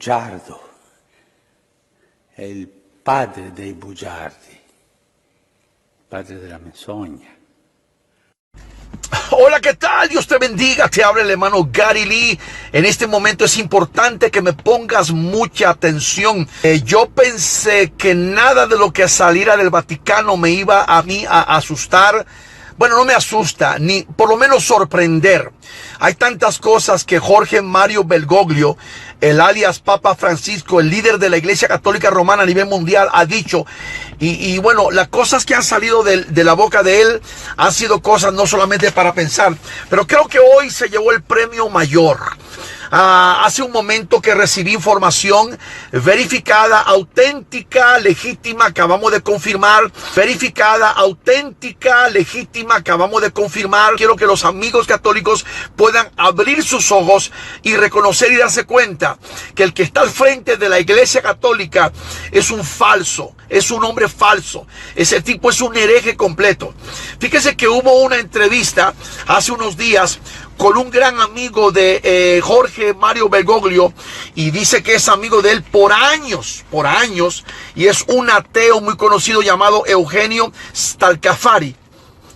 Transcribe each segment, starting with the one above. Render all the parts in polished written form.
bugiardo è il padre dei bugiardi, il padre della menzogna. Hola, ¿qué tal? Dios te bendiga, te habla el hermano Gary Lee. En este momento es importante que me pongas mucha atención. Yo pensé que nada de lo que saliera del Vaticano me iba a mí a asustar. Bueno, no me asusta, ni por lo menos sorprender. Hay tantas cosas que Jorge Mario Bergoglio, el alias Papa Francisco, el líder de la Iglesia Católica Romana a nivel mundial, ha dicho. Y bueno, las cosas que han salido de la boca de él han sido cosas no solamente para pensar, pero creo que hoy se llevó el premio mayor. Hace un momento que recibí información verificada, auténtica, legítima, acabamos de confirmar. Verificada, auténtica, legítima, acabamos de confirmar. Quiero que los amigos católicos puedan abrir sus ojos y reconocer y darse cuenta que el que está al frente de la Iglesia Católica es un falso, es un hombre falso. Ese tipo es un hereje completo. Fíjese que hubo una entrevista hace unos días con un gran amigo de Jorge Mario Bergoglio, y dice que es amigo de él por años, y es un ateo muy conocido llamado Eugenio Scalfari.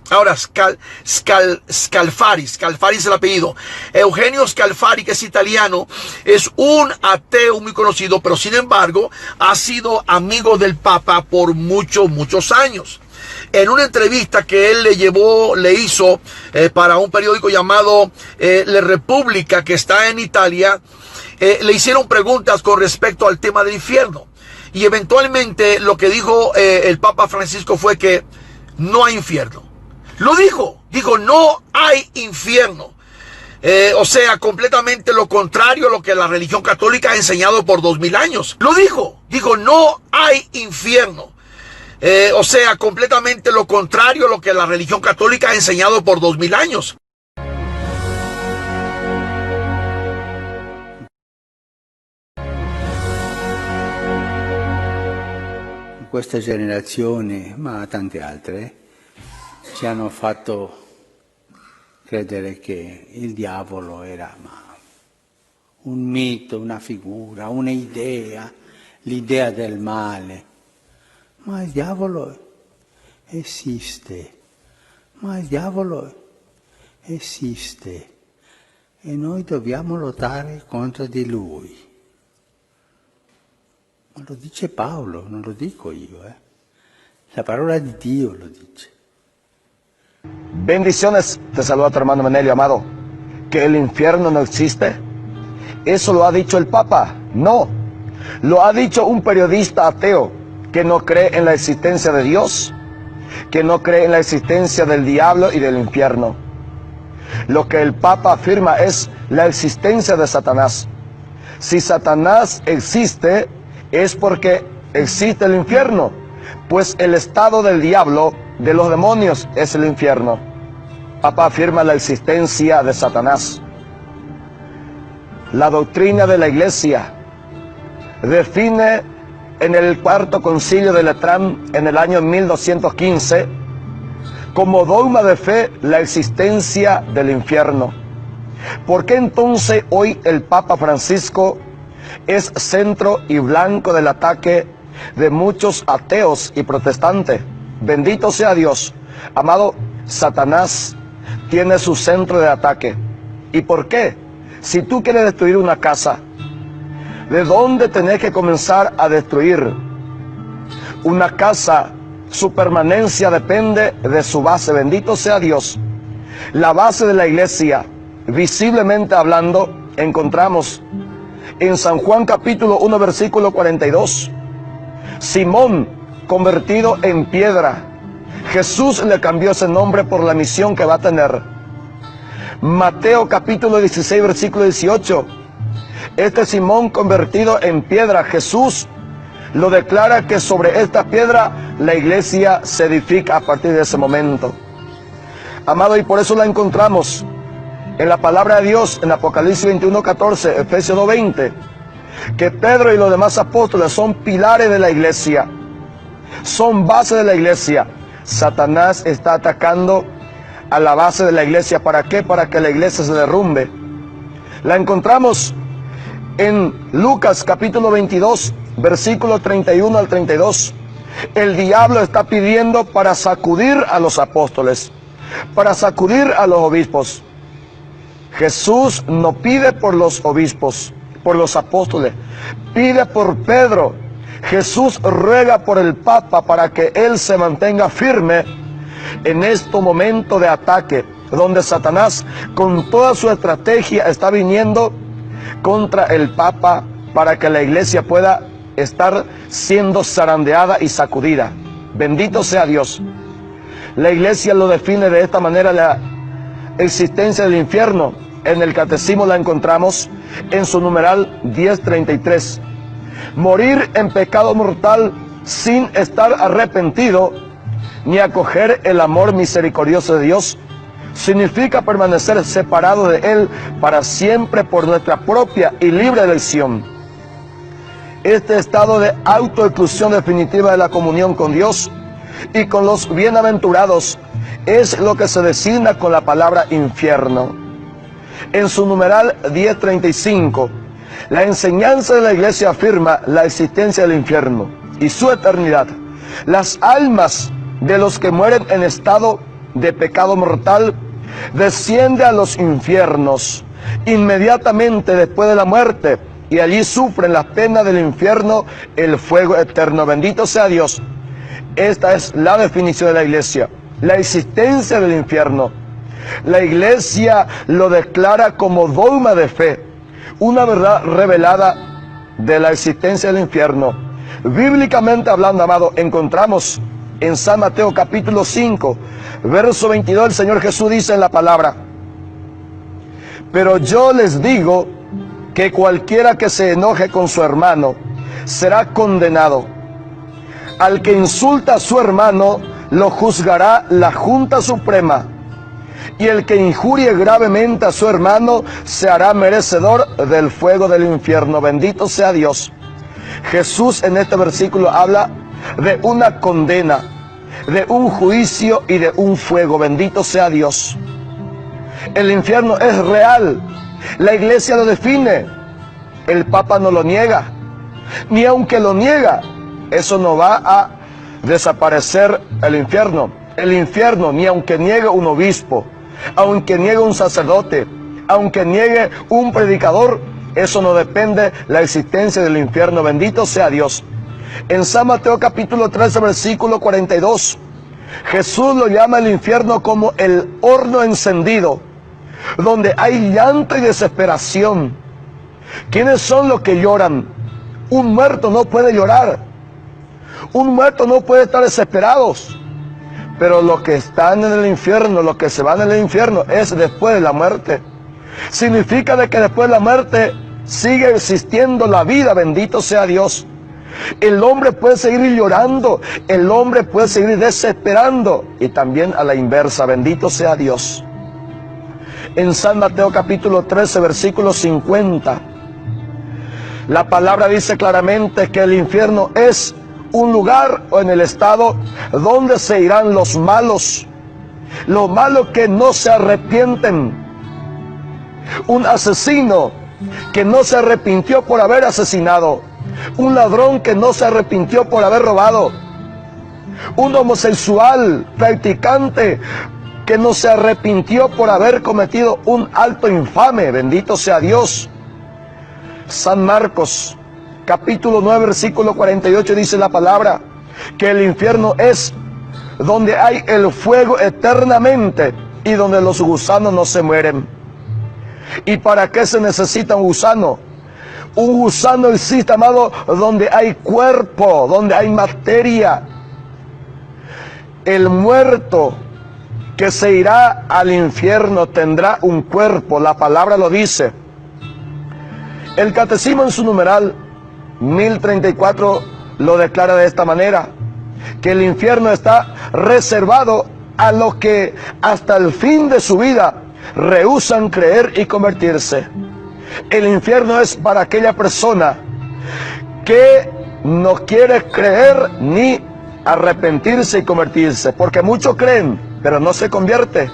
Ahora, Scalfari es el apellido. Eugenio Scalfari, que es italiano, es un ateo muy conocido, pero sin embargo ha sido amigo del Papa por muchos años. En una entrevista que él le hizo para un periódico llamado La Repubblica, que está en Italia, le hicieron preguntas con respecto al tema del infierno. Y eventualmente lo que dijo el Papa Francisco fue que no hay infierno. Lo dijo, no hay infierno. O sea, completamente lo contrario a lo que la religión católica ha enseñado por 2000 años. Lo dijo, no hay infierno. O sea, completamente lo contrario a lo que la religión católica ha enseñado por 2000 años. Questa generazione, ma tante altre, ci hanno fatto credere che il diavolo era un mito, una figura, un'idea, l'idea del male. Ma il diavolo esiste, e noi dobbiamo lottare contro di lui. Ma lo dice Paolo, non lo dico io, La parola di Dio lo dice. Bendiciones, te saluda tu hermano Menelio amado. ¿Que el infierno no existe? ¿Eso lo ha dicho el Papa? No, lo ha dicho un periodista ateo que no cree en la existencia de Dios, que no cree en la existencia del diablo y del infierno. Lo que el Papa afirma es la existencia de Satanás. Si Satanás existe, es porque existe el infierno, pues el estado del diablo, de los demonios, es el infierno. El Papa afirma la existencia de Satanás. La doctrina de la Iglesia define en el Cuarto Concilio de Letrán, en el año 1215, como dogma de fe la existencia del infierno. ¿Por qué entonces hoy el Papa Francisco es centro y blanco del ataque de muchos ateos y protestantes? Bendito sea Dios. Amado, Satanás tiene su centro de ataque. ¿Y por qué? Si tú quieres destruir una casa, ¿de dónde tenés que comenzar a destruir? Una casa, su permanencia depende de su base. Bendito sea Dios. La base de la iglesia, visiblemente hablando, encontramos en San Juan capítulo 1 versículo 42. Simón, convertido en piedra. Jesús le cambió ese nombre por la misión que va a tener. Mateo capítulo 16 versículo 18. Este Simón convertido en piedra, Jesús lo declara que sobre esta piedra la iglesia se edifica a partir de ese momento. Amado, y por eso la encontramos en la palabra de Dios, en Apocalipsis 21:14, Efesios 2:20, que Pedro y los demás apóstoles son pilares de la iglesia, son base de la iglesia. Satanás está atacando a la base de la iglesia. ¿Para qué? Para que la iglesia se derrumbe. La encontramos En Lucas capítulo 22, versículos 31 al 32, el diablo está pidiendo para sacudir a los apóstoles, para sacudir a los obispos. Jesús no pide por los obispos, por los apóstoles, pide por Pedro. Jesús ruega por el Papa para que él se mantenga firme en este momento de ataque, donde Satanás con toda su estrategia está viniendo contra el Papa para que la iglesia pueda estar siendo zarandeada y sacudida. Bendito sea Dios. La iglesia lo define de esta manera: la existencia del infierno. En el catecismo la encontramos en su numeral 1033. Morir en pecado mortal sin estar arrepentido ni acoger el amor misericordioso de Dios significa permanecer separado de Él para siempre por nuestra propia y libre elección. Este estado de autoexclusión definitiva de la comunión con Dios y con los bienaventurados es lo que se designa con la palabra infierno. En su numeral 1035, la enseñanza de la iglesia afirma la existencia del infierno y su eternidad. Las almas de los que mueren en estado de pecado mortal descienden a los infiernos inmediatamente después de la muerte, y allí sufren las penas del infierno, el fuego eterno. Bendito sea Dios. Esta es la definición de la iglesia, la existencia del infierno. La iglesia lo declara como dogma de fe, una verdad revelada de la existencia del infierno. Bíblicamente hablando, amado, encontramos en San Mateo capítulo 5, verso 22, el Señor Jesús dice en la palabra: pero yo les digo que cualquiera que se enoje con su hermano será condenado. Al que insulta a su hermano lo juzgará la Junta Suprema, y el que injurie gravemente a su hermano se hará merecedor del fuego del infierno. Bendito sea Dios. Jesús en este versículo habla de una condena, de un juicio y de un fuego. Bendito sea Dios. El infierno es real. La iglesia lo define. El Papa no lo niega. Ni aunque lo niega, eso no va a desaparecer el infierno. El infierno, ni aunque niegue un obispo, aunque niegue un sacerdote, aunque niegue un predicador, eso no depende la existencia del infierno. Bendito sea Dios. En San Mateo capítulo 13, versículo 42, Jesús lo llama el infierno como el horno encendido, donde hay llanto y desesperación. ¿Quiénes son los que lloran? Un muerto no puede llorar. Un muerto no puede estar desesperados. Pero los que están en el infierno, los que se van en el infierno, es después de la muerte. Significa de que después de la muerte sigue existiendo la vida. Bendito sea Dios. El hombre puede seguir llorando, el hombre puede seguir desesperando, y también a la inversa. Bendito sea Dios. En San Mateo capítulo 13, versículo 50, la palabra dice claramente que el infierno es un lugar o en el estado donde se irán los malos que no se arrepienten. Un asesino que no se arrepintió por haber asesinado, un ladrón que no se arrepintió por haber robado, un homosexual practicante que no se arrepintió por haber cometido un acto infame. Bendito sea Dios. San Marcos capítulo 9, versículo 48 dice la palabra que el infierno es donde hay el fuego eternamente y donde los gusanos no se mueren. ¿Y para qué se necesita un gusano? Un gusano existe, amado, donde hay cuerpo, donde hay materia. El muerto que se irá al infierno tendrá un cuerpo, la palabra lo dice. El catecismo en su numeral 1034 lo declara de esta manera: que el infierno está reservado a los que hasta el fin de su vida rehúsan creer y convertirse. El infierno es para aquella persona que no quiere creer ni arrepentirse y convertirse, porque muchos creen pero no se convierte.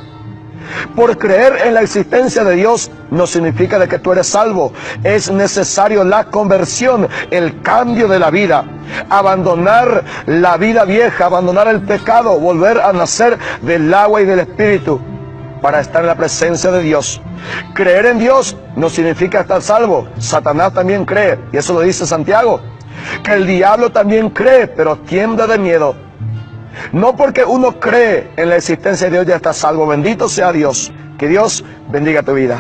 Por creer en la existencia de Dios no significa de que tú eres salvo. Es necesario la conversión, el cambio de la vida. Abandonar la vida vieja, abandonar el pecado, volver a nacer del agua y del Espíritu para estar en la presencia de Dios. Creer en Dios no significa estar salvo. Satanás también cree, y eso lo dice Santiago. Que el diablo también cree, pero tiembla de miedo. No porque uno cree en la existencia de Dios ya está salvo. Bendito sea Dios. Que Dios bendiga tu vida.